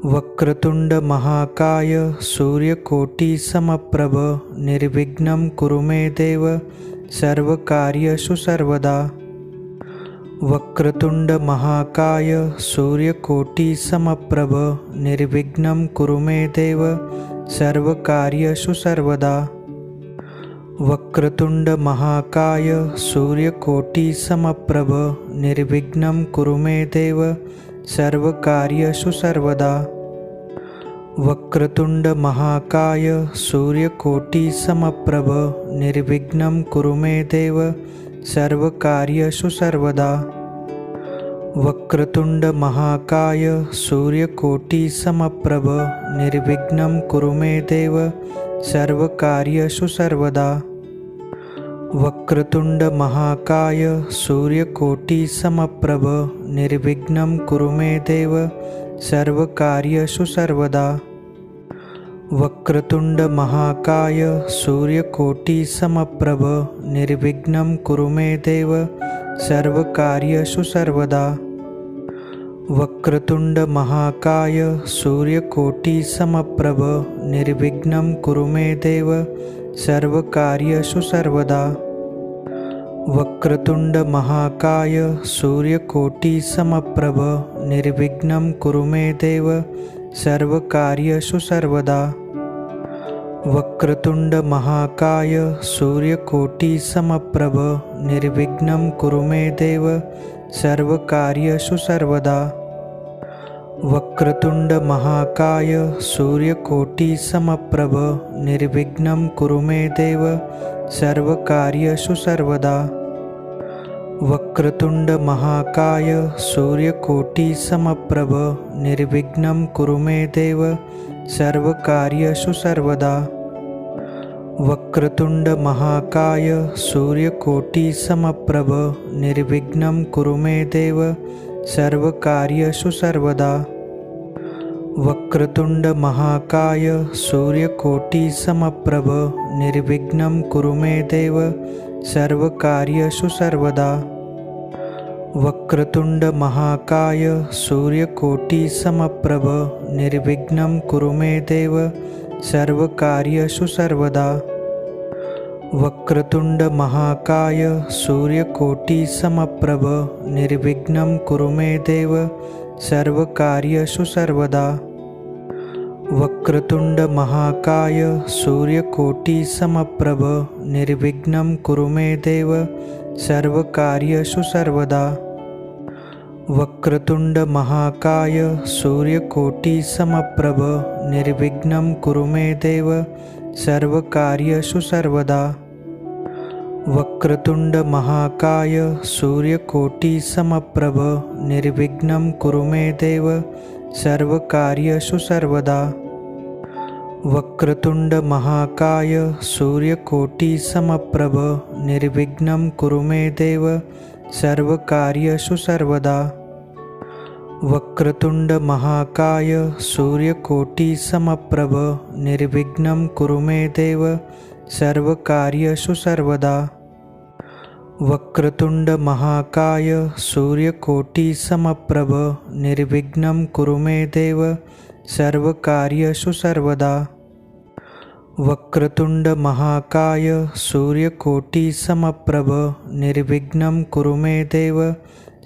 वक्रतुंड महाकाय सूर्यकोटि समप्रभ निर्विघ्नं कुरु मे देव सर्वकार्येषु सर्वदा। वक्रतुंड महाकाय सूर्यकोटि समप्रभ निर्विघ्नं कुरु मे देव सर्वकार्येषु सर्वदा। वक्रतुंड महाकाय सूर्यकोटि समप्रभ निर्विघ्नं कुरु मे देव सर्वकार्येषु सर्वदा। वक्रतुंड महाकाय सूर्यकोटि समप्रभ निर्विघ्नं कुरु मे देव सर्वकार्येषु सर्वदा। वक्रतुंड महाकाय सूर्यकोटि समप्रभ निर्विघ्नं कुरु मे देव सर्वकार्येषु सर्वदा। वक्रतुंड महाकाय सूर्यकोटि समप्रभ निर्विघ्नं कुरु मे देव सर्वकार्येषु सर्वदा। वक्रतुंड महाकाय सूर्यकोटि समप्रभ निर्विघ्नं कुरु मे देव सर्वकार्येषु सर्वदा। वक्रतुंड महाकाय सूर्यकोटि समप्रभ निर्विघ्नं कुरु मे देव सर्वकार्येषु सर्वदा। वक्रतुंड महाकाय सूर्यकोटि समप्रभ निर्विघ्नं कुरु मे देव सर्वकार्येषु सर्वदा। वक्रतुंड महाकाय सूर्यकोटि समप्रभ निर्विघ्नं कुरु मे देव सर्वकार्येषु सर्वदा। वक्रतुंड महाकाय सूर्यकोटि समप्रभ निर्विघ्नं कुरु मे देव सर्वकार्येषु सर्वदा। वक्रतुंड महाकाय सूर्यकोटि समप्रभ निर्विघ्नं कुरु मे देव सर्वकार्येषु सर्वदा। वक्रतुंड महाकाय सूर्यकोटि समप्रभ निर्विघ्नं कुरु मे देव सर्वकार्येषु सर्वदा। वक्रतुंड महाकाय सूर्यकोटि समप्रभ निर्विघ्नं कुरु मे देव सर्वकार्येषु सर्वदा। वक्रतुंड महाकाय सूर्यकोटि समप्रभ निर्विघ्नं कुरु मे देव सर्वकार्येषु सर्वदा। वक्रतुंड महाकाय सूर्यकोटि समप्रभ निर्विघ्नं कुरु मे देव सर्वकार्येषु सर्वदा। वक्रतुंड महाकाय सूर्यकोटि समप्रभ निर्विघ्नं कुरु मे देव सर्वकार्येषु सर्वदा। वक्रतुंड महाकाय सूर्यकोटि समप्रभ निर्विघ्नं कुरु मे देव सर्वकार्येषु सर्वदा। वक्रतुंड महाकाय सूर्यकोटि समप्रभ निर्विघ्नं कुरु मे देव सर्वकार्येषु सर्वदा। वक्रतुंड महाकाय सूर्यकोटि समप्रभ निर्विघ्नं कुरु मे देव सर्वकार्येषु सर्वदा। वक्रतुंड महाकाय सूर्यकोटि समप्रभ निर्विघ्नं कुरु मे देव सर्वकार्येषु सर्वदा। वक्रतुंड महाकाय सूर्यकोटि समप्रभ निर्विघ्नं कुरु मे देव सर्वकार्येषु सर्वदा। वक्रतुंड महाकाय सूर्यकोटि समप्रभ निर्विघ्नं कुरु मे देव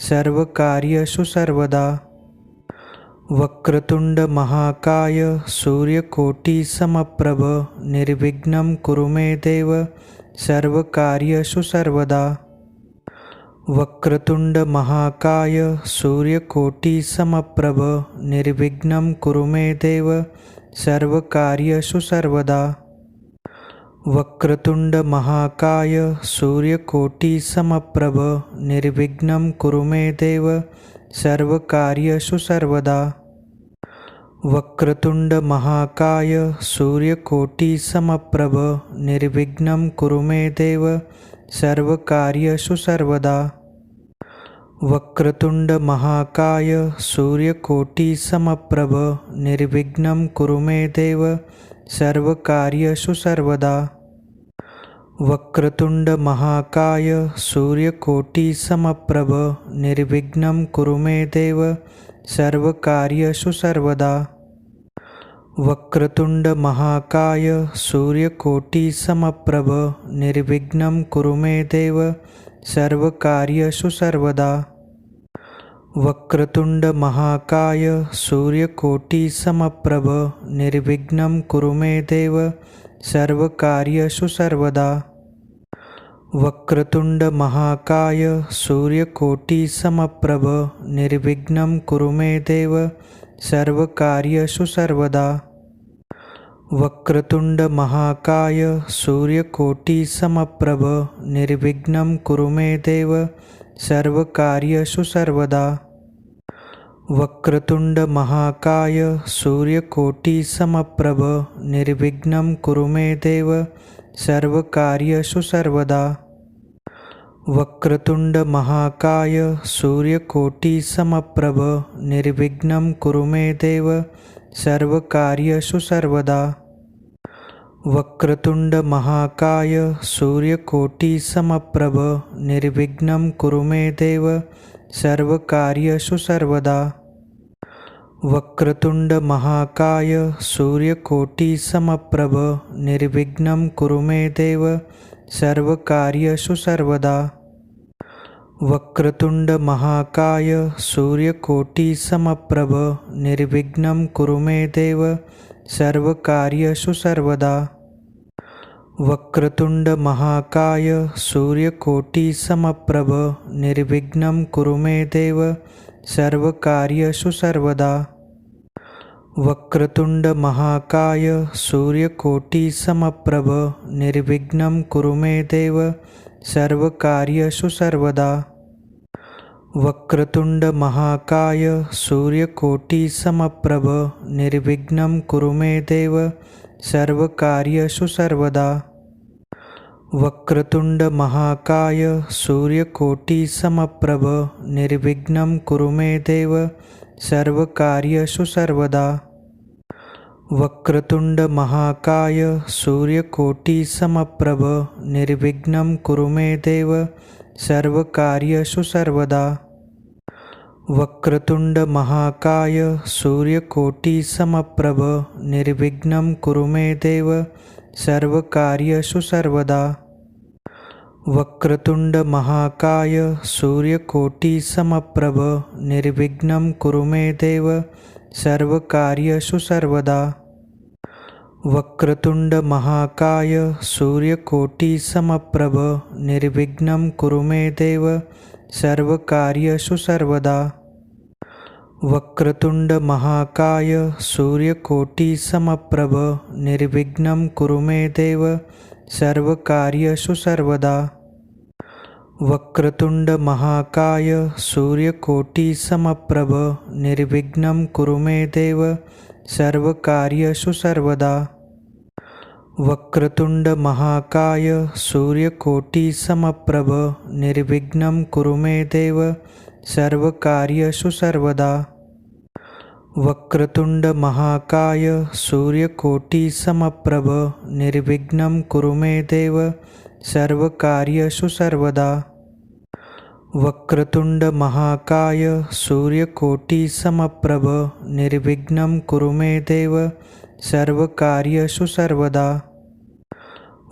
सर्वकार्येषु सर्वदा। वक्रतुंड महाकाय सूर्यकोटि समप्रभ निर्विघ्नं कुरु मे देव सर्वकार्येषु सर्वदा। वक्रतुंड महाकाय सूर्यकोटि समप्रभ निर्विघ्नं कुरु मे देव सर्वकार्येषु सर्वदा। वक्रतुंड महाकाय सूर्यकोटि समप्रभ निर्विघ्नं कुरु मे देव सर्वकार्येषु सर्वदा। वक्रतुंड महाकाय सूर्यकोटि समप्रभ निर्विघ्नं कुरु मे देव सर्वकार्येषु सर्वदा। वक्रतुंड महाकाय सूर्यकोटि समप्रभ निर्विघ्नं कुरु मे देव सर्वकार्येषु सर्वदा। वक्रतुंड महाकाय सूर्यकोटि समप्रभ निर्विघ्नं कुरु मे देव सर्वकार्येषु सर्वदा। वक्रतुंड महाकाय सूर्यकोटि समप्रभ निर्विघ्नं कुरु मे देव सर्वकार्येषु सर्वदा। वक्रतुंड महाकाय सूर्यकोटि समप्रभ निर्विघ्नं कुरु मे देव सर्वकार्येषु सर्वदा। वक्रतुंड महाकाय सूर्यकोटि समप्रभ निर्विघ्नं कुरु मे देव सर्वकार्येषु सर्वदा। वक्रतुंड महाकाय सूर्यकोटि समप्रभ निर्विघ्नं कुरु मे देव सर्वकार्येषु सर्वदा। वक्रतुंड महाकाय सूर्यकोटि समप्रभ निर्विघ्नं कुरु मे देव सर्वकार्येषु सर्वदा। वक्रतुंड महाकाय सूर्यकोटि समप्रभ निर्विघ्नं कुरु मे देव सर्वकार्येषु सर्वदा। वक्रतुंड महाकाय सूर्यकोटि समप्रभ निर्विघ्नं कुरु मे देव सर्वकार्येषु सर्वदा। वक्रतुंड महाकाय सूर्यकोटि समप्रभ निर्विघ्नं कुरु मे देव सर्वकार्येषु सर्वदा। वक्रतुंड महाकाय सूर्यकोटि समप्रभ निर्विघ्नं कुरु मे देव सर्वकार्येषु सर्वदा। वक्रतुंड महाकाय सूर्यकोटि समप्रभ निर्विघ्नं कुरु मे देव सर्वकार्येषु सर्वदा। वक्रतुंड महाकाय सूर्यकोटि समप्रभ निर्विघ्नं कुरु मे देव सर्वकार्येषु सर्वदा। वक्रतुंड महाकाय सूर्यकोटि समप्रभ निर्विघ्नं कुरु मे देव सर्वकार्येषु सर्वदा। वक्रतुंड महाकाय सूर्यकोटि समप्रभ निर्विघ्नं कुरु मे देव सर्वकार्येषु सर्वदा। वक्रतुंड महाकाय सूर्यकोटि समप्रभ निर्विघ्नं कुरु मे देव सर्वकार्येषु सर्वदा। वक्रतुंड महाकाय सूर्यकोटि समप्रभ निर्विघ्नं कुरु मे देव सर्वकार्येषु सर्वदा। वक्रतुंड महाकाय सूर्यकोटि समप्रभ निर्विघ्नं कुरु मे देव सर्वकार्येषु सर्वदा। वक्रतुंड महाकाय सूर्यकोटि समप्रभ निर्विघ्नं कुरु मे देव सर्वकार्येषु सर्वदा। वक्रतुंड महाकाय सूर्यकोटि समप्रभ निर्विघ्नं कुरु मे देव सर्वकार्येषु सर्वदा। वक्रतुंड महाकाय सूर्यकोटि समप्रभ निर्विघ्नं कुरु मे देव सर्वकार्येषु सर्वदा। वक्रतुंड महाकाय सूर्यकोटि समप्रभ निर्विघ्नं कुरु मे देव सर्वकार्येषु सर्वदा। वक्रतुंड महाकाय सूर्यकोटि समप्रभ निर्विघ्नं कुरु मे देव सर्वकार्येषु सर्वदा। वक्रतुंड महाकाय सूर्यकोटि समप्रभ निर्विघ्नं कुरु मे देव सर्वकार्येषु सर्वदा।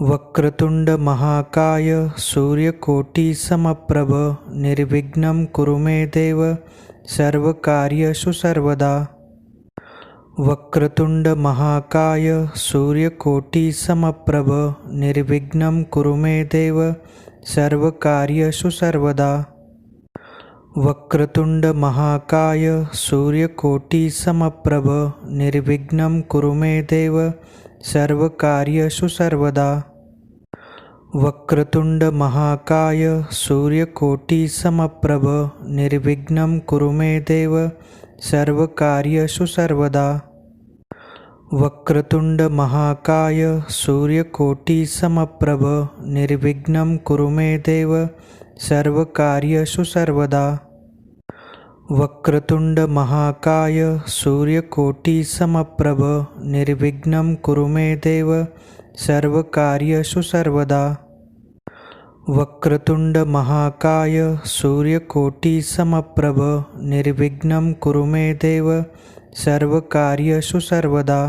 वक्रतुंड महाकाय सूर्यकोटि समप्रभ निर्विघ्नं कुरु मे देव सर्वकार्येषु सर्वदा। वक्रतुंड महाकाय सूर्यकोटि समप्रभ निर्विघ्नं कुरु मे देव सर्वकार्येषु सर्वदा। वक्रतुंड महाकाय सूर्यकोटि समप्रभ निर्विघ्नं कुरु मे देव सर्वकार्येषु सर्वदा। वक्रतुंड महाकाय सूर्यकोटि समप्रभ निर्विघ्नं कुरु मे देव सर्वकार्येषु सर्वदा। वक्रतुंड महाकाय सूर्यकोटि समप्रभ निर्विघ्नं कुरु मे देव सर्वकार्येषु सर्वदा। वक्रतुंड महाकाय सूर्यकोटि समप्रभ निर्विघ्नं कुरु मे देव सर्वकार्येषु सर्वदा। वक्रतुंड महाकाय सूर्यकोटि समप्रभ निर्विघ्नं कुरु मे देव सर्वकार्येषु सर्वदा।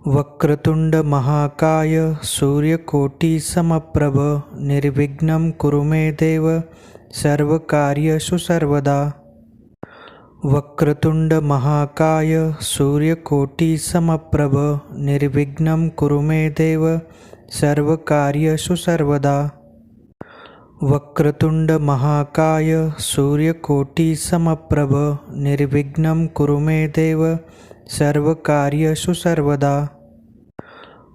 वक्रतुंड महाकाय सूर्यकोटि समप्रभ निर्विघ्नं कुरु मे देव सर्वकार्येषु सर्वदा। वक्रतुंड महाकाय सूर्यकोटि समप्रभ निर्विघ्नं कुरु मे देव सर्वकार्येषु सर्वदा। वक्रतुंड महाकाय सूर्यकोटि समप्रभ निर्विघ्नं कुरु मे देव सर्वकार्येषु सर्वदा।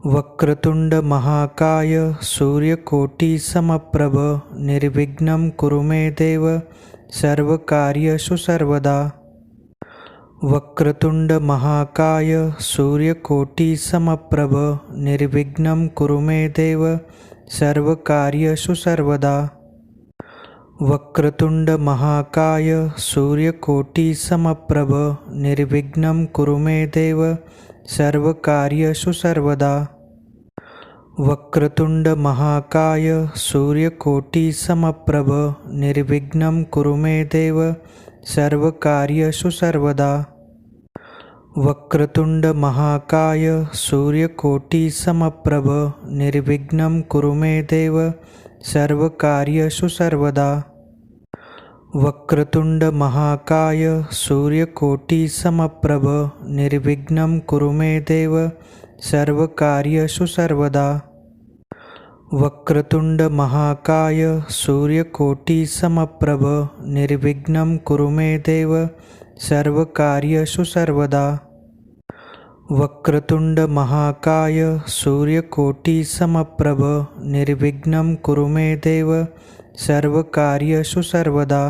वक्रतुंड महाकाय सूर्यकोटि समप्रभ निर्विघ्नं कुरु मे देव सर्वकार्येषु सर्वदा। वक्रतुंड महाकाय सूर्यकोटि समप्रभ निर्विघ्नं कुरु मे देव सर्वकार्येषु सर्वदा। वक्रतुंड महाकाय सूर्यकोटि समप्रभ निर्विघ्नं कुरु मे देव सर्वकार्येषु सर्वदा। वक्रतुंड महाकाय सूर्यकोटि समप्रभ निर्विघ्नं कुरु मे देव सर्वकार्येषु सर्वदा। वक्रतुंड महाकाय सूर्यकोटि समप्रभ निर्विघ्नं कुरु मे देव सर्वकार्येषु सर्वदा। वक्रतुंड महाकाय सूर्यकोटि समप्रभ निर्विघ्नं कुरु मे देव सर्वकार्येषु सर्वदा। वक्रतुंड महाकाय सूर्यकोटि समप्रभ निर्विघ्नं कुरु मे देव सर्वकार्येषु सर्वदा। वक्रतुंड महाकाय सूर्यकोटि समप्रभ निर्विघ्नं कुरु मे देव सर्वकार्येषु सर्वदा।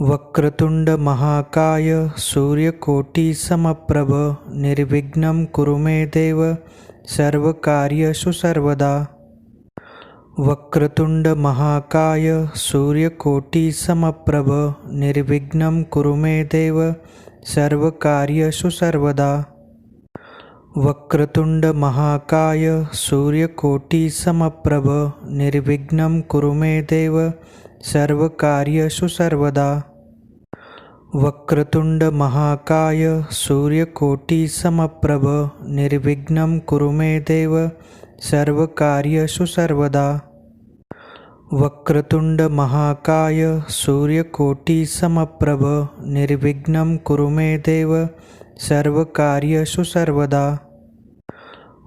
वक्रतुंड महाकाय सूर्यकोटि समप्रभ निर्विघ्नं कुरु मे देव सर्वकार्येषु सर्वदा। वक्रतुंड महाकाय सूर्यकोटि समप्रभ निर्विघ्नं कुरु मे देव सर्वकार्येषु सर्वदा। वक्रतुंड महाकाय सूर्यकोटि समप्रभ निर्विघ्नं कुरु मे देव सर्वकार्येषु सर्वदा। वक्रतुंड महाकाय सूर्यकोटि समप्रभ निर्विघ्नं कुरु मे देव सर्वकार्येषु सर्वदा। वक्रतुंड महाकाय सूर्यकोटि समप्रभ निर्विघ्नं कुरु मे देव सर्वकार्येषु सर्वदा।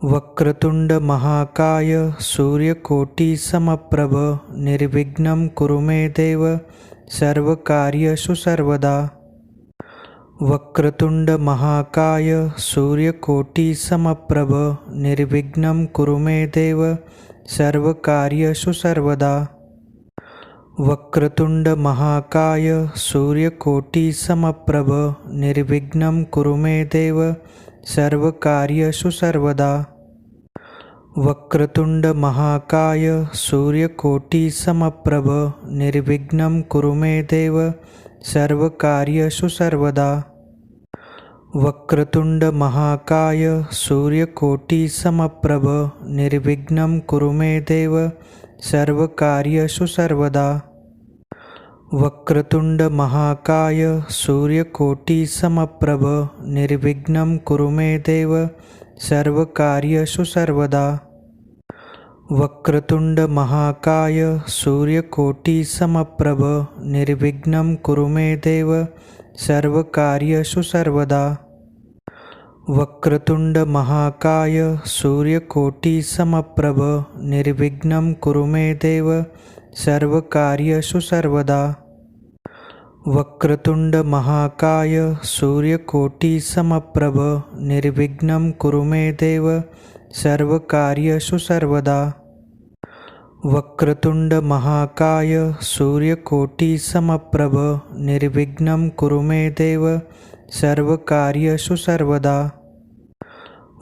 वक्रतुंड महाकाय सूर्यकोटि समप्रभ निर्विघ्नं कुरु मे देव सर्वकार्येषु सर्वदा। वक्रतुंड महाकाय सूर्यकोटि समप्रभ निर्विघ्नं कुरु मे देव सर्वकार्येषु सर्वदा। वक्रतुंड महाकाय सूर्यकोटि समप्रभ निर्विघ्नं कुरु मे देव सर्वकार्येषु सर्वदा। वक्रतुंड महाकाय सूर्यकोटि समप्रभ निर्विघ्नं कुरु मे देव सर्वकार्येषु सर्वदा। वक्रतुंड महाकाय सूर्यकोटि समप्रभ निर्विघ्नं कुरु मे देव सर्वकार्येषु सर्वदा। वक्रतुंड महाकाय सूर्यकोटि समप्रभ निर्विघ्नं कुरु मे देव सर्वकार्येषु सर्वदा। वक्रतुंड महाकाय सूर्यकोटि समप्रभ निर्विघ्नं कुरु मे देव सर्वकार्येषु सर्वदा। वक्रतुंड महाकाय सूर्यकोटि समप्रभ निर्विघ्नं कुरु मे देव सर्वकार्येषु सर्वदा। वक्रतुंड महाकाय सूर्यकोटि समप्रभ निर्विघ्नं कुरु मे देव सर्वकार्येषु सर्वदा। वक्रतुंड महाकाय सूर्यकोटि समप्रभ निर्विघ्नं कुरु मे देव सर्वकार्येषु सर्वदा।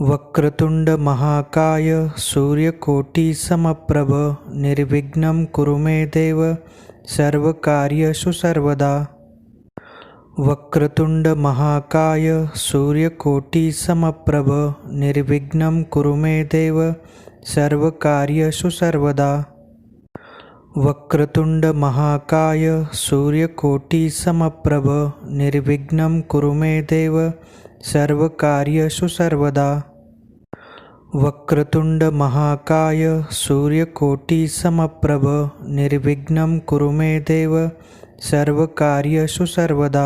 वक्रतुंड महाकाय सूर्यकोटि समप्रभ निर्विघ्नं कुरु मे देव सर्वकार्येषु सर्वदा। वक्रतुंड महाकाय सूर्यकोटि समप्रभ निर्विघ्नं कुरु मे देव सर्वकार्येषु सर्वदा। वक्रतुंड महाकाय सूर्यकोटि समप्रभ निर्विघ्नं कुरु मे देव सर्वकार्येषु सर्वदा। वक्रतुंड महाकाय सूर्यकोटि समप्रभ निर्विघ्नं कुरु मे देव सर्वकार्येषु सर्वदा।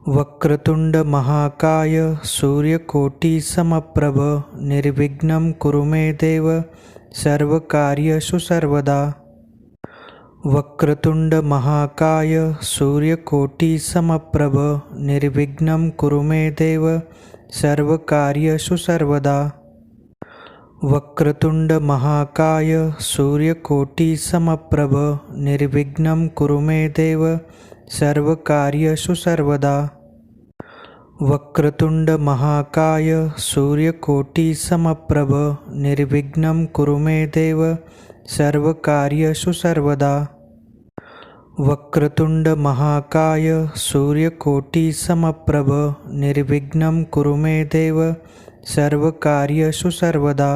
वक्रतुंड महाकाय सूर्यकोटि समप्रभ निर्विघ्नं कुरु मे देव सर्वकार्येषु सर्वदा। वक्रतुंड महाकाय सूर्यकोटि समप्रभ निर्विघ्नं कुरु मे देव सर्वकार्येषु सर्वदा। वक्रतुंड महाकाय सूर्यकोटि समप्रभ निर्विघ्नं कुरु मे देव सर्वकार्येषु सर्वदा। वक्रतुंड महाकाय सूर्यकोटि समप्रभ निर्विघ्नं कुरु मे देव सर्वकार्येषु सर्वदा। वक्रतुंड महाकाय सूर्यकोटि समप्रभ निर्विघ्नं कुरु मे देव सर्वकार्येषु सर्वदा।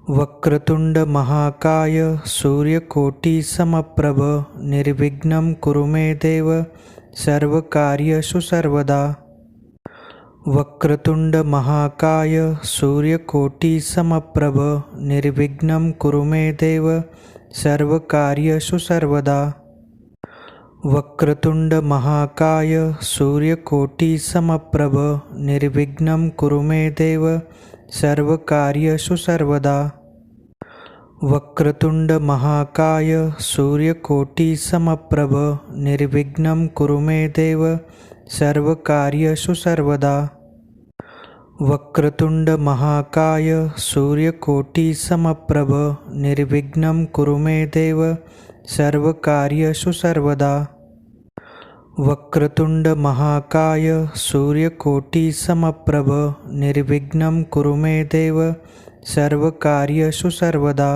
वक्रतुंड महाकाय सूर्यकोटि समप्रभ निर्विघ्नं कुरु मे देव सर्वकार्येषु सर्वदा। वक्रतुंड महाकाय सूर्यकोटि समप्रभ निर्विघ्नं कुरु मे देव सर्वकार्येषु सर्वदा। वक्रतुंड महाकाय सूर्यकोटि समप्रभ निर्विघ्नं कुरु मे देव सर्वकार्येषु सर्वदा। वक्रतुंड महाकाय सूर्यकोटि समप्रभ निर्विघ्नं कुरु मे देव सर्वकार्येषु सर्वदा। वक्रतुंड महाकाय सूर्यकोटि समप्रभ निर्विघ्नं कुरु मे देव सर्वकार्येषु सर्वदा। वक्रतुंड महाकाय सूर्यकोटि समप्रभ निर्विघ्नं कुरु मे देव सर्वकार्येषु सर्वदा।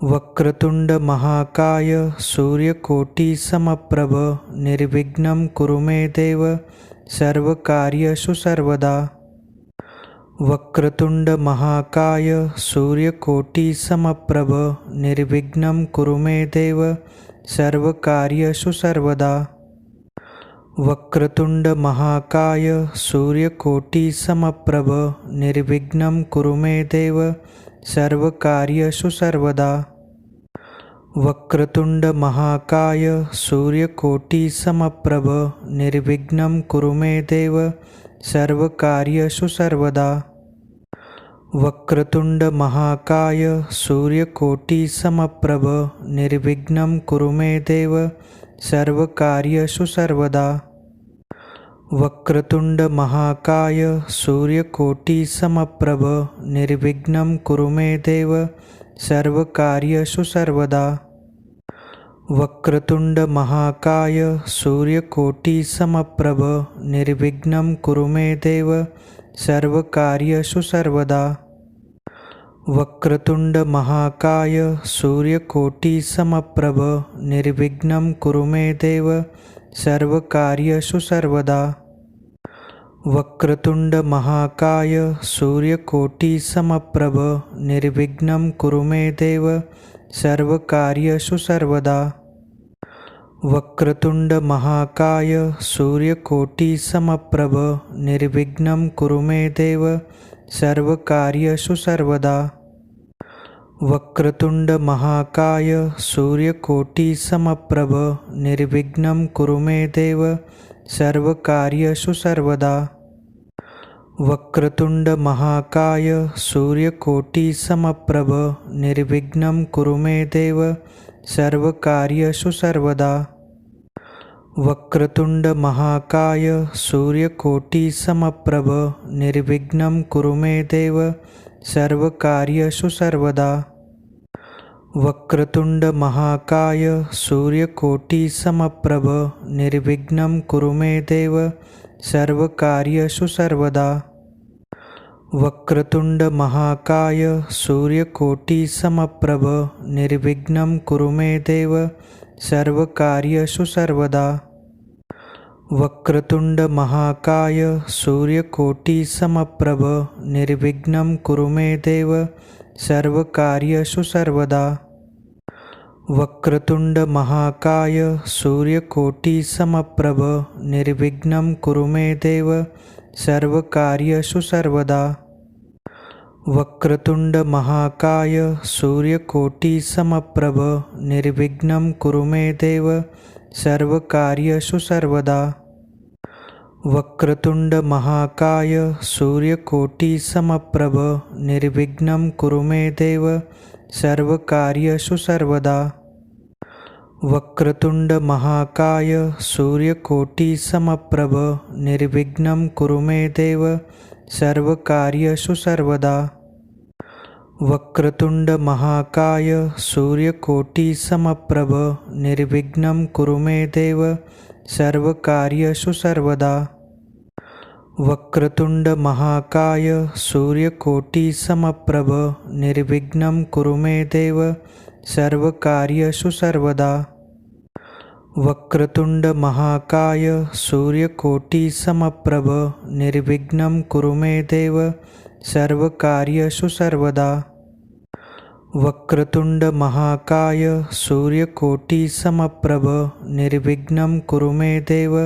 वक्रतुंड महाकाय सूर्यकोटि समप्रभ निर्विघ्नं कुरु मे देव सर्वकार्येषु सर्वदा। वक्रतुंड महाकाय सूर्यकोटि समप्रभ निर्विघ्नं कुरु मे देव सर्वकार्येषु सर्वदा। वक्रतुंड महाकाय सूर्यकोटि समप्रभ निर्विघ्नं कुरु मे देव सर्वकार्येषु सर्वदा। वक्रतुंड महाकाय सूर्यकोटि समप्रभ निर्विघ्नं कुरु मे देव सर्वकार्येषु सर्वदा। वक्रतुंड महाकाय सूर्यकोटि समप्रभ निर्विघ्नं कुरु मे देव सर्वकार्येषु सर्वदा। वक्रतुंड महाकाय सूर्यकोटि समप्रभ निर्विघ्नं कुरु मे देव सर्वकार्येषु सर्वदा। वक्रतुंड महाकाय सूर्यकोटि समप्रभ निर्विघ्नं कुरु मे देव सर्वकार्येषु सर्वदा। वक्रतुंड महाकाय सूर्यकोटि समप्रभ निर्विघ्नं कुरु मे देव सर्वकार्येषु सर्वदा। वक्रतुंड महाकाय सूर्यकोटि समप्रभ निर्विघ्नं कुरु मे देव सर्वकार्येषु सर्वदा। वक्रतुंड महाकाय सूर्यकोटि समप्रभ निर्विघ्नं कुरु मे देव सर्वकार्येषु सर्वदा। वक्रतुंड महाकाय सूर्यकोटि समप्रभ निर्विघ्नं कुरु मे देव सर्वकार्येषु सर्वदा। वक्रतुंड महाकाय सूर्यकोटि समप्रभ निर्विघ्नं कुरु मे देव सर्वकार्येषु सर्वदा। वक्रतुंड महाकाय सूर्यकोटि समप्रभ निर्विघ्नं कुरु मे देव सर्वकार्येषु सर्वदा। वक्रतुंड महाकाय सूर्यकोटि समप्रभ निर्विघ्नं कुरु मे देव सर्वकार्येषु सर्वदा। वक्रतुंड महाकाय सूर्यकोटि समप्रभ निर्विघ्नं कुरु मे देव सर्वकार्येषु सर्वदा। वक्रतुंड महाकाय सूर्यकोटि समप्रभ निर्विघ्नं कुरु मे देव सर्वकार्येषु सर्वदा। वक्रतुंड महाकाय सूर्यकोटि समप्रभ निर्विघ्नं कुरु मे देव सर्वकार्येषु सर्वदा। वक्रतुंड महाकाय सूर्यकोटि समप्रभ निर्विघ्नं कुरु मे देव सर्वकार्येषु सर्वदा। वक्रतुंड महाकाय सूर्यकोटि समप्रभ निर्विघ्नं कुरु मे देव सर्वकार्येषु सर्वदा। वक्रतुंड महाकाय सूर्यकोटि समप्रभ निर्विघ्नं कुरु मे देव सर्वकार्येषु सर्वदा। वक्रतुंड महाकाय सूर्यकोटि समप्रभ निर्विघ्नं कुरु मे देव सर्वकार्येषु सर्वदा। वक्रतुंड महाकाय सूर्यकोटि समप्रभ निर्विघ्नं कुरु मे देव सर्वकार्येषु सर्वदा। वक्रतुंड महाकाय सूर्यकोटि समप्रभ निर्विघ्नं कुरु मे देव सर्वकार्येषु सर्वदा। वक्रतुंड महाकाय सूर्यकोटि समप्रभ निर्विघ्नं कुरु मे देव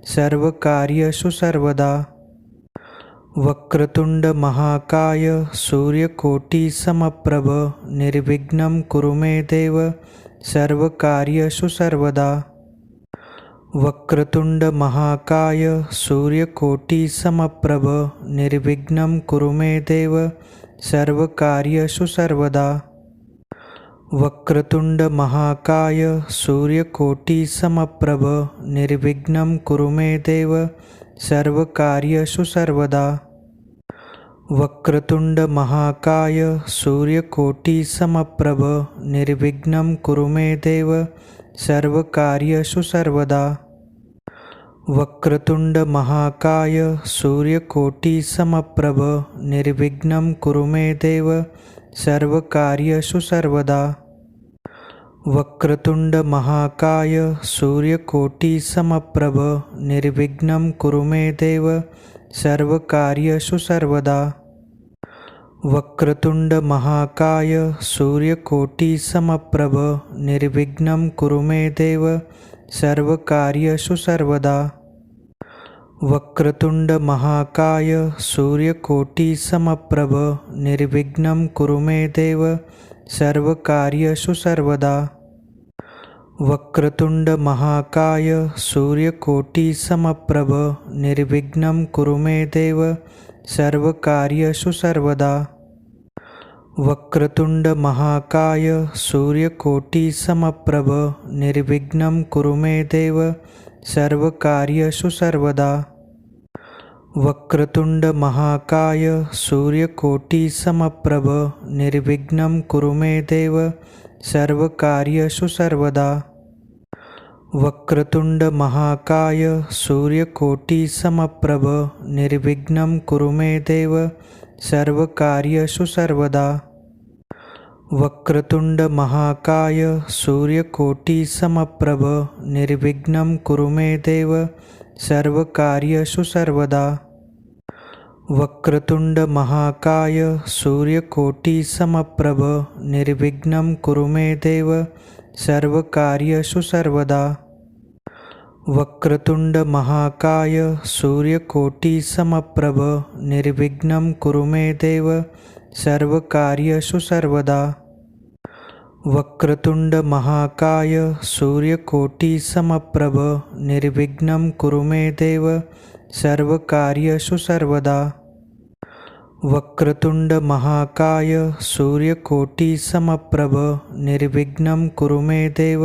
सर्वकार्येषु सर्वदा। वक्रतुंड महाकाय सूर्यकोटि समप्रभ निर्विघ्नं कुरु मे देव सर्वकार्येषु सर्वदा। वक्रतुंड महाकाय सूर्यकोटि समप्रभ निर्विघ्नं कुरु मे देव सर्वकार्येषु सर्वदा। वक्रतुंड महाकाय सूर्यकोटि समप्रभ निर्विघ्नं कुरु मे देव सर्वकार्येषु सर्वदा। वक्रतुंड महाकाय सूर्यकोटि समप्रभ निर्विघ्नं कुरु मे देव सर्वकार्येषु सर्वदा। वक्रतुंड महाकाय सूर्यकोटि समप्रभ निर्विघ्नं कुरु मे देव सर्वकार्येषु सर्वदा। वक्रतुंड महाकाय सूर्यकोटि समप्रभ निर्विघ्नं कुरु मे देव सर्वकार्येषु सर्वदा। वक्रतुंड महाकाय सूर्यकोटि समप्रभ निर्विघ्नं कुरु मे देव सर्वकार्येषु सर्वदा। वक्रतुंड महाकाय सूर्यकोटि समप्रभ निर्विघ्नं कुरु मे देव सर्वकार्येषु सर्वदा। वक्रतुंड महाकाय सूर्यकोटि समप्रभ निर्विघ्नं कुरु मे देव सर्वकार्येषु सर्वदा। वक्रतुंड महाकाय सूर्यकोटि समप्रभ निर्विघ्नं कुरु मे देव सर्वकार्येषु सर्वदा। वक्रतुंड महाकाय सूर्यकोटि समप्रभ निर्विघ्नं कुरु मे देव सर्वकार्येषु सर्वदा। वक्रतुंड महाकाय सूर्यकोटि समप्रभ निर्विघ्नं कुरु मे देव सर्वकार्येषु सर्वदा। वक्रतुंड महाकाय सूर्यकोटि समप्रभ निर्विघ्नं कुरु मे देव सर्वकार्येषु सर्वदा। वक्रतुंड महाकाय सूर्यकोटि समप्रभ निर्विघ्नं कुरु मे देव सर्वकार्येषु सर्वदा। वक्रतुंड महाकाय सूर्यकोटि समप्रभ निर्विघ्नं कुरु मे देव सर्वकार्येषु सर्वदा। वक्रतुंड महाकाय सूर्यकोटि समप्रभ निर्विघ्नं कुरु मे देव सर्वकार्येषु सर्वदा। वक्रतुंड महाकाय सूर्यकोटि समप्रभ निर्विघ्नं कुरु मे देव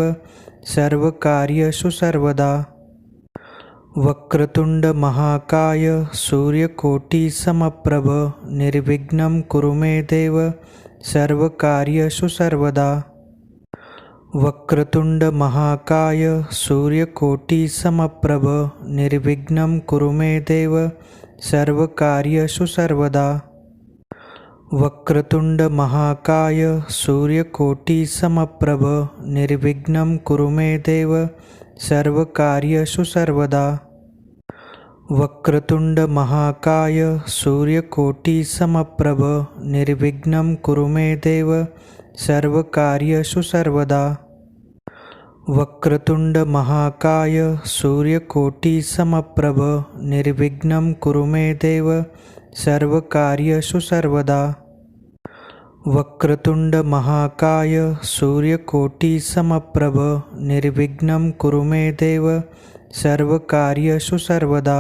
सर्वकार्येषु सर्वदा। वक्रतुंड महाकाय सूर्यकोटि समप्रभ निर्विघ्नं कुरु मे देव सर्वकार्येषु सर्वदा। वक्रतुंड महाकाय सूर्यकोटि समप्रभ निर्विघ्नं कुरु मे देव सर्वकार्येषु सर्वदा। वक्रतुंड महाकाय सूर्यकोटि समप्रभ निर्विघ्नं कुरु मे देव सर्वकार्येषु सर्वदा। वक्रतुंड महाकाय सूर्यकोटि समप्रभ निर्विघ्नं कुरु मे देव सर्वकार्येषु सर्वदा। वक्रतुंड महाकाय सूर्यकोटि समप्रभ निर्विघ्नं कुरु मे देव सर्वकार्येषु सर्वदा। वक्रतुंड महाकाय सूर्यकोटि समप्रभ निर्विघ्नं कुरु मे देव सर्वकार्येषु सर्वदा।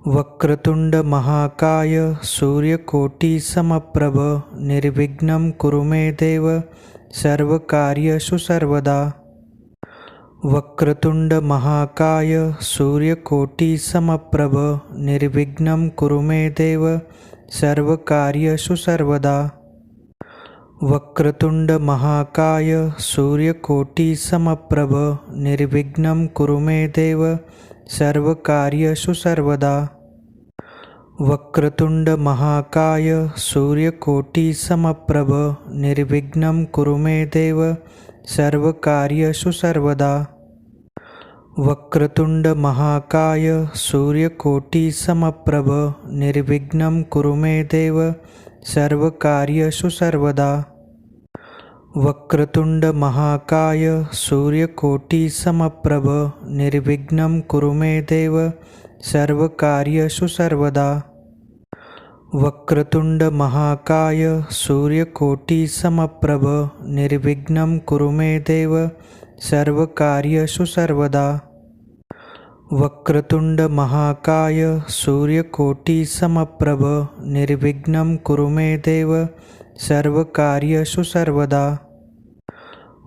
वक्रतुंड महाकाय सूर्यकोटि समप्रभ निर्विघ्नं कुरु मे देव सर्वकार्येषु सर्वदा। वक्रतुंड महाकाय सूर्यकोटि समप्रभ निर्विघ्नं कुरु मे देव सर्वकार्येषु सर्वदा। वक्रतुंड महाकाय सूर्यकोटि समप्रभ निर्विघ्नं कुरु मे देव सर्वकार्येषु सर्वदा। वक्रतुंड महाकाय सूर्यकोटि समप्रभ निर्विघ्नं कुरु मे देव सर्वकार्येषु सर्वदा। वक्रतुंड महाकाय सूर्यकोटि समप्रभ निर्विघ्नं कुरु मे देव सर्वकार्येषु सर्वदा। वक्रतुंड महाकाय सूर्यकोटि समप्रभ निर्विघ्नं कुरु मे देव सर्वकार्येषु सर्वदा। वक्रतुंड महाकाय सूर्यकोटि समप्रभ निर्विघ्नं कुरु मे देव सर्वकार्येषु सर्वदा। वक्रतुंड महाकाय सूर्यकोटि समप्रभ निर्विघ्नं कुरु मे देव सर्वकार्येषु सर्वदा।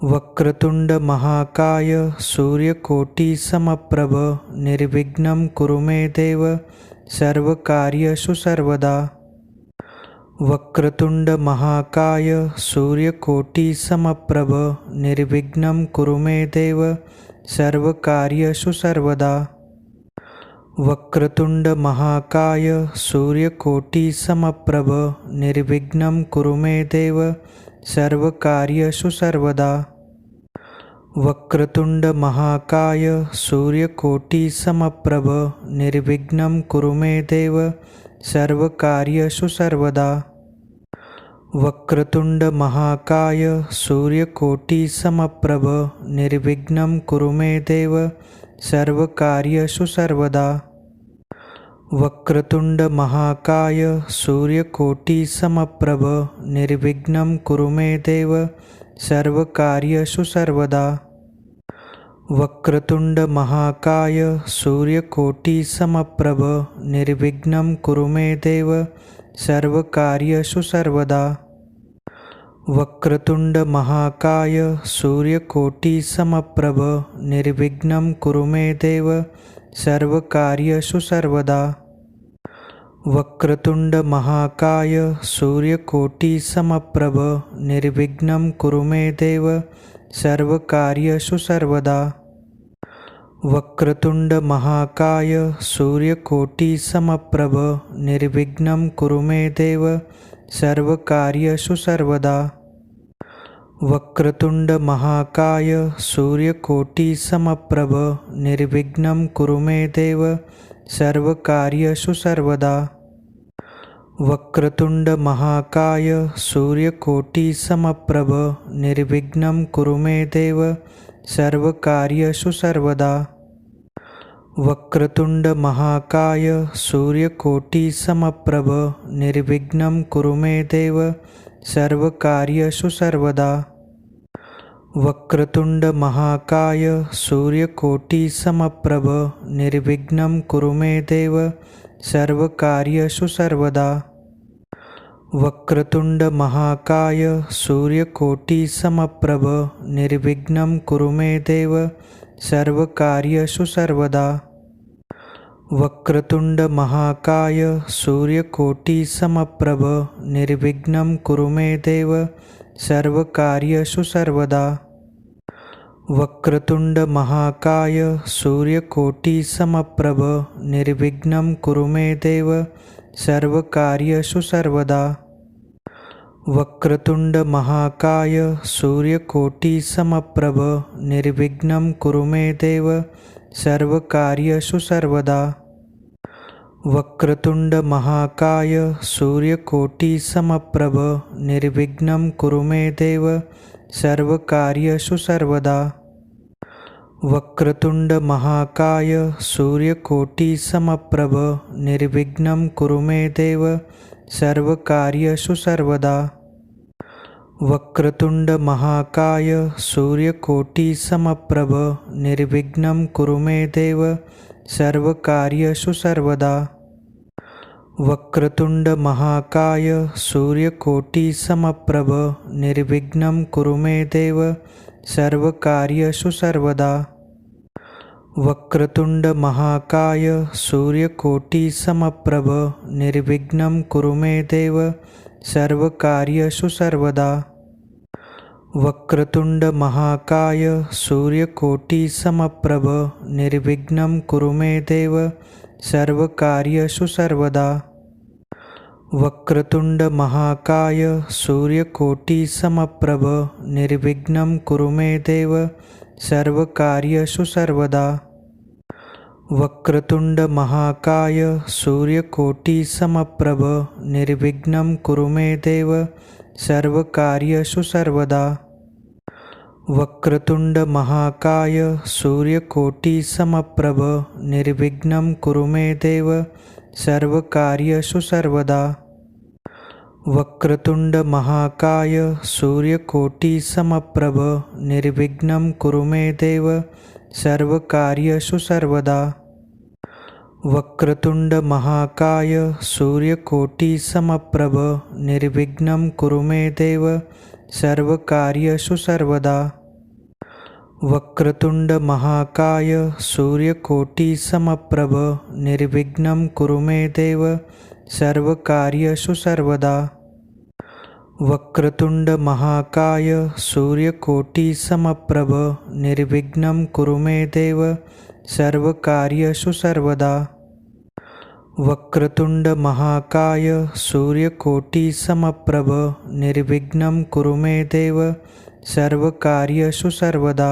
वक्रतुंड महाकाय सूर्यकोटि समप्रभ निर्विघ्नं कुरु मे देव सर्वकार्येषु सर्वदा। वक्रतुंड महाकाय सूर्यकोटि समप्रभ निर्विघ्नं कुरु मे देव सर्वकार्येषु सर्वदा। वक्रतुंड महाकाय सूर्यकोटि समप्रभ निर्विघ्नं कुरु मे देव सर्वकार्येषु सर्वदा। वक्रतुंड महाकाय सूर्यकोटि समप्रभ निर्विघ्नं कुरु मे देव सर्वकार्येषु सर्वदा। वक्रतुंड महाकाय सूर्यकोटि समप्रभ निर्विघ्नं कुरु मे देव सर्वकार्येषु सर्वदा। वक्रतुंड महाकाय सूर्यकोटि समप्रभ निर्विघ्नं कुरु मे देव सर्वकार्येषु सर्वदा। वक्रतुंड महाकाय सूर्यकोटि समप्रभ निर्विघ्नं कुरु मे देव सर्वकार्येषु सर्वदा। वक्रतुंड महाकाय सूर्यकोटि समप्रभ निर्विघ्नं कुरु मे देव सर्वकार्येषु सर्वदा। वक्रतुंड महाकाय सूर्यकोटि समप्रभ निर्विघ्नं कुरु मे देव सर्वकार्येषु सर्वदा। वक्रतुंड महाकाय सूर्यकोटि समप्रभ निर्विघ्नं कुरु मे देव सर्वकार्येषु सर्वदा। वक्रतुंड महाकाय सूर्यकोटि समप्रभ निर्विघ्नं कुरु मे देव सर्वकार्येषु सर्वदा। वक्रतुंड महाकाय सूर्यकोटि समप्रभ निर्विघ्नं कुरु मे देव सर्वकार्येषु सर्वदा। वक्रतुंड महाकाय सूर्यकोटि समप्रभ निर्विघ्नं कुरु मे देव सर्वकार्येषु सर्वदा। वक्रतुंड महाकाय सूर्यकोटि समप्रभ निर्विघ्नं कुरु मे देव सर्वकार्येषु सर्वदा। वक्रतुंड महाकाय सूर्यकोटि समप्रभ निर्विघ्नं कुरु मे देव सर्वकार्येषु सर्वदा। वक्रतुंड महाकाय सूर्यकोटि समप्रभ निर्विघ्नं कुरु मे देव सर्वकार्येषु सर्वदा। वक्रतुंड महाकाय सूर्यकोटि समप्रभ निर्विघ्नं कुरु मे देव सर्वकार्येषु सर्वदा। वक्रतुंड महाकाय सूर्यकोटि समप्रभ निर्विघ्नं कुरु मे देव सर्वकार्येषु सर्वदा। वक्रतुंड महाकाय सूर्यकोटि समप्रभ निर्विघ्नं कुरु मे देव सर्वकार्येषु सर्वदा। वक्रतुंड महाकाय सूर्यकोटि समप्रभ निर्विघ्नं कुरु मे देव सर्वकार्येषु सर्वदा। वक्रतुंड महाकाय सूर्यकोटि समप्रभ निर्विघ्नं कुरु मे देव सर्वकार्येषु सर्वदा। वक्रतुंड महाकाय सूर्यकोटि समप्रभ निर्विघ्नं कुरु मे देव सर्वकार्येषु सर्वदा। वक्रतुंड महाकाय सूर्यकोटि समप्रभ निर्विघ्नं कुरु मे देव सर्वकार्येषु सर्वदा। वक्रतुंड महाकाय सूर्यकोटि समप्रभ निर्विघ्नं कुरु मे देव सर्वकार्येषु सर्वदा। वक्रतुंड महाकाय सूर्यकोटि समप्रभ निर्विघ्नं कुरु मे देव सर्वकार्येषु सर्वदा। वक्रतुंड महाकाय सूर्यकोटि समप्रभ निर्विघ्नं कुरु मे देव सर्वकार्येषु सर्वदा। वक्रतुंड महाकाय सूर्यकोटि समप्रभ निर्विघ्नं कुरु मे देव सर्वकार्येषु सर्वदा। वक्रतुंड महाकाय सूर्यकोटि समप्रभ निर्विघ्नं कुरु मे देव सर्वकार्येषु सर्वदा। वक्रतुंड महाकाय सूर्यकोटि समप्रभ निर्विघ्नं कुरु मे देव सर्वकार्येषु सर्वदा। वक्रतुंड महाकाय सूर्यकोटि समप्रभ निर्विघ्नं कुरु मे देव सर्वकार्येषु सर्वदा। वक्रतुंड महाकाय सूर्यकोटि समप्रभ निर्विघ्नं कुरु मे देव सर्वकार्येषु सर्वदा। वक्रतुंड महाकाय सूर्यकोटि समप्रभ निर्विघ्नं कुरु मे देव सर्वकार्येषु सर्वदा।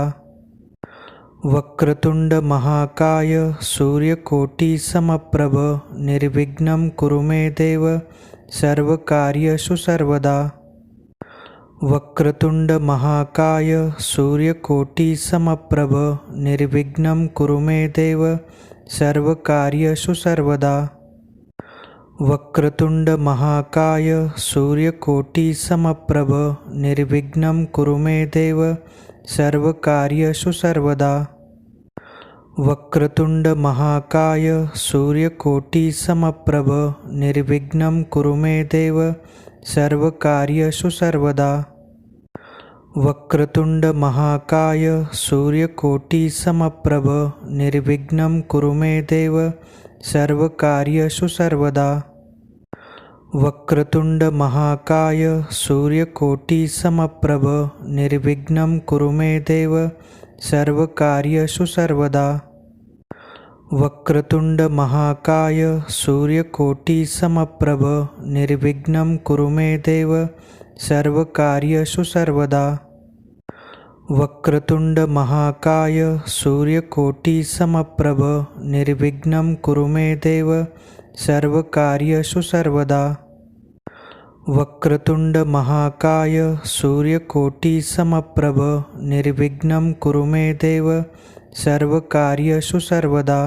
वक्रतुंड महाकाय सूर्यकोटि समप्रभ निर्विघ्नं कुरु मे देव सर्वकार्येषु सर्वदा। वक्रतुंड महाकाय सूर्यकोटि समप्रभ निर्विघ्नं कुरु मे देव सर्वकार्येषु सर्वदा। वक्रतुंड महाकाय सूर्यकोटि समप्रभ निर्विघ्नं कुरु मे देव सर्वकार्येषु सर्वदा। वक्रतुंड महाकाय सूर्यकोटि समप्रभ निर्विघ्नं कुरु मे देव सर्वकार्येषु सर्वदा। वक्रतुंड महाकाय सूर्यकोटि समप्रभ निर्विघ्नं कुरु मे देव सर्वकार्येषु सर्वदा। वक्रतुंड महाकाय सूर्यकोटि समप्रभ निर्विघ्नं कुरु मे देव सर्वकार्येषु सर्वदा। वक्रतुंड महाकाय सूर्यकोटि समप्रभ निर्विघ्नं कुरु मे देव सर्वकार्येषु सर्वदा। वक्रतुंड महाकाय सूर्यकोटि समप्रभ निर्विघ्नं कुरु मे देव सर्वकार्येषु सर्वदा। वक्रतुंड महाकाय सूर्यकोटि समप्रभ निर्विघ्नं कुरु मे देव सर्वकार्येषु सर्वदा।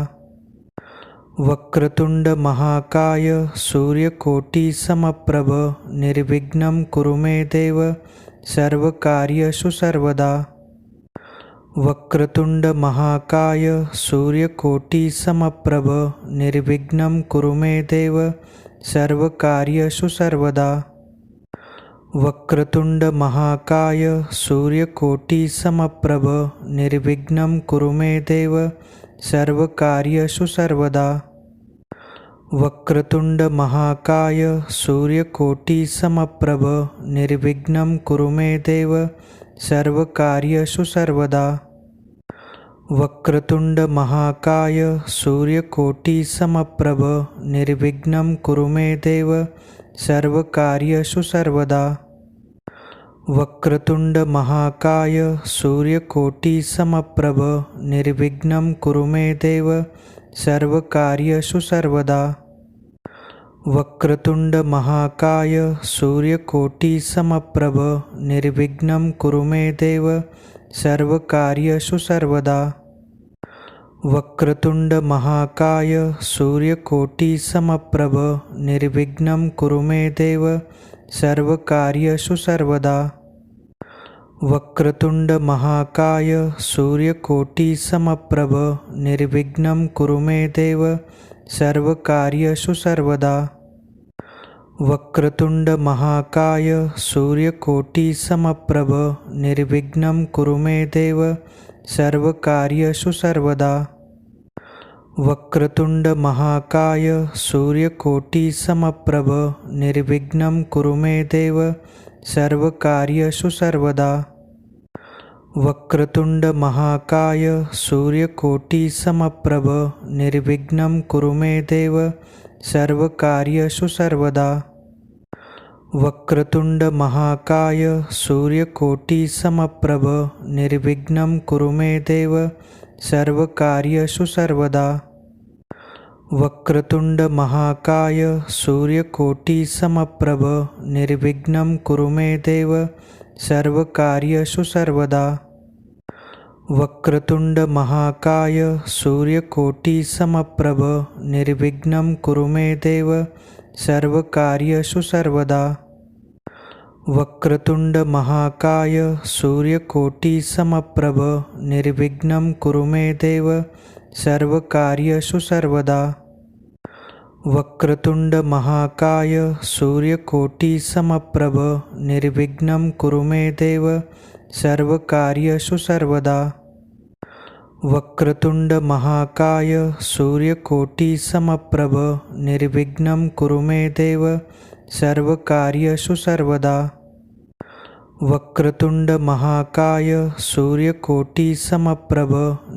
वक्रतुंड महाकाय सूर्यकोटि समप्रभ निर्विघ्नं कुरु मे देव सर्वकार्येषु सर्वदा। वक्रतुंड महाकाय सूर्यकोटि समप्रभ निर्विघ्नं कुरु मे देव सर्वकार्येषु सर्वदा। वक्रतुंड महाकाय सूर्यकोटि समप्रभ निर्विघ्नं कुरु मे देव सर्वकार्येषु सर्वदा। वक्रतुंड महाकाय सूर्यकोटि समप्रभ निर्विघ्नं कुरु मे देव सर्वकार्येषु सर्वदा। वक्रतुंड महाकाय सूर्यकोटि समप्रभ निर्विघ्नं कुरु मे देव सर्वकार्येषु सर्वदा। वक्रतुंड महाकाय सूर्यकोटि समप्रभ निर्विघ्नं कुरु मे देव सर्वकार्येषु सर्वदा। वक्रतुंड महाकाय सूर्यकोटि समप्रभ निर्विघ्नं कुरु मे देव सर्वकार्येषु सर्वदा। वक्रतुंड महाकाय सूर्यकोटि समप्रभ निर्विघ्नं कुरु मे देव सर्वकार्येषु सर्वदा। वक्रतुंड महाकाय सूर्यकोटि समप्रभ निर्विघ्नं कुरु मे देव सर्वकार्येषु सर्वदा। वक्रतुंड महाकाय सूर्यकोटि समप्रभ निर्विघ्नं कुरु मे देव सर्वकार्येषु सर्वदा। वक्रतुंड महाकाय सूर्यकोटि समप्रभ निर्विघ्नं कुरु मे देव सर्वकार्येषु सर्वदा। वक्रतुंड महाकाय सूर्यकोटि समप्रभ निर्विघ्नं कुरु मे देव सर्वकार्येषु सर्वदा। वक्रतुंड महाकाय सूर्यकोटि समप्रभ निर्विघ्नं कुरु मे देव सर्वकार्येषु सर्वदा। वक्रतुंड महाकाय सूर्यकोटि समप्रभ निर्विघ्नं कुरु मे देव सर्वकार्येषु सर्वदा। वक्रतुंड महाकाय सूर्यकोटि समप्रभ निर्विघ्नं कुरु मे देव सर्वकार्येषु सर्वदा। वक्रतुंड महाकाय सूर्यकोटि समप्रभ निर्विघ्नं कुरु मे देव सर्वकार्येषु सर्वदा। वक्रतुंड महाकाय सूर्यकोटि समप्रभ निर्विघ्नं कुरु मे देव सर्वकार्येषु सर्वदा। वक्रतुंड महाकाय सूर्यकोटि समप्रभ निर्विघ्नं कुरु मे देव सर्वकार्येषु सर्वदा। वक्रतुंड महाकाय सूर्यकोटि समप्रभ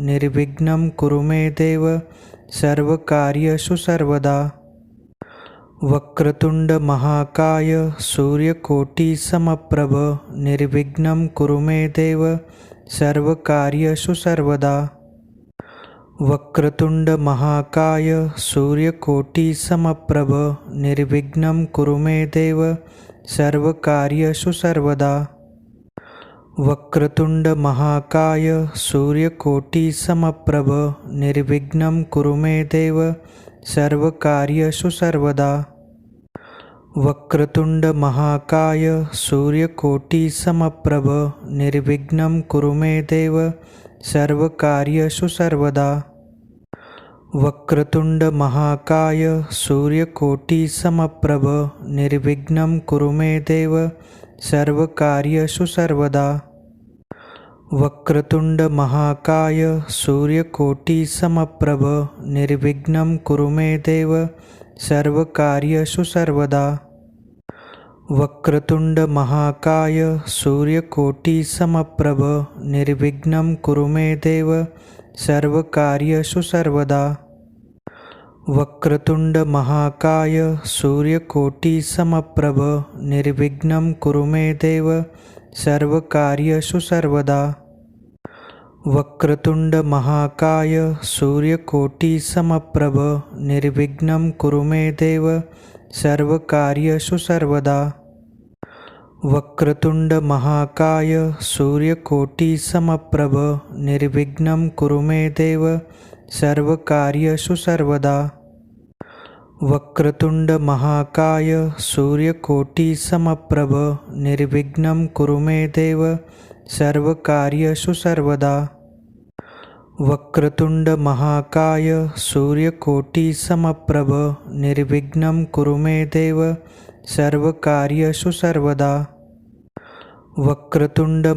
निर्विघ्नं कुरु मे देव सर्वकार्येषु सर्वदा। वक्रतुंड महाकाय सूर्यकोटि समप्रभ निर्विघ्नं कुरु मे देव सर्वकार्येषु सर्वदा। वक्रतुंड महाकाय सूर्यकोटि समप्रभ निर्विघ्नं कुरु मे देव सर्वकार्येषु सर्वदा। वक्रतुंड महाकाय सूर्यकोटि समप्रभ निर्विघ्नं कुरु मे देव सर्वकार्येषु सर्वदा। वक्रतुंड महाकाय सूर्यकोटि समप्रभ निर्विघ्नं कुरु मे देव सर्वकार्येषु सर्वदा। वक्रतुंड महाकाय सूर्यकोटि समप्रभ निर्विघ्नं कुरु मे देव सर्वकार्येषु सर्वदा। वक्रतुंड महाकाय सूर्यकोटि समप्रभ निर्विघ्नं कुरु मे देव सर्वकार्येषु सर्वदा। वक्रतुंड महाकाय सूर्यकोटि समप्रभ निर्विघ्नं कुरु मे देव सर्वकार्येषु सर्वदा। वक्रतुंड महाकाय सूर्यकोटि समप्रभ निर्विघ्नं कुरु मे देव सर्वकार्येषु सर्वदा। वक्रतुंड महाकाय सूर्यकोटि समप्रभ निर्विघ्नं कुरु मे देव सर्वकार्येषु सर्वदा। वक्रतुंड महाकाय सूर्यकोटि समप्रभ निर्विघ्नं कुरु मे देव सर्वकार्येषु सर्वदा। वक्रतुंड महाकाय सूर्यकोटि समप्रभ निर्विघ्नं कुरु मे देव सर्वकार्येषु सर्वदा। वक्रतुंड महाकाय सूर्यकोटि समप्रभ निर्विघ्नं कुरु मे देव सर्वकार्येषु सर्वदा। वक्रतुंड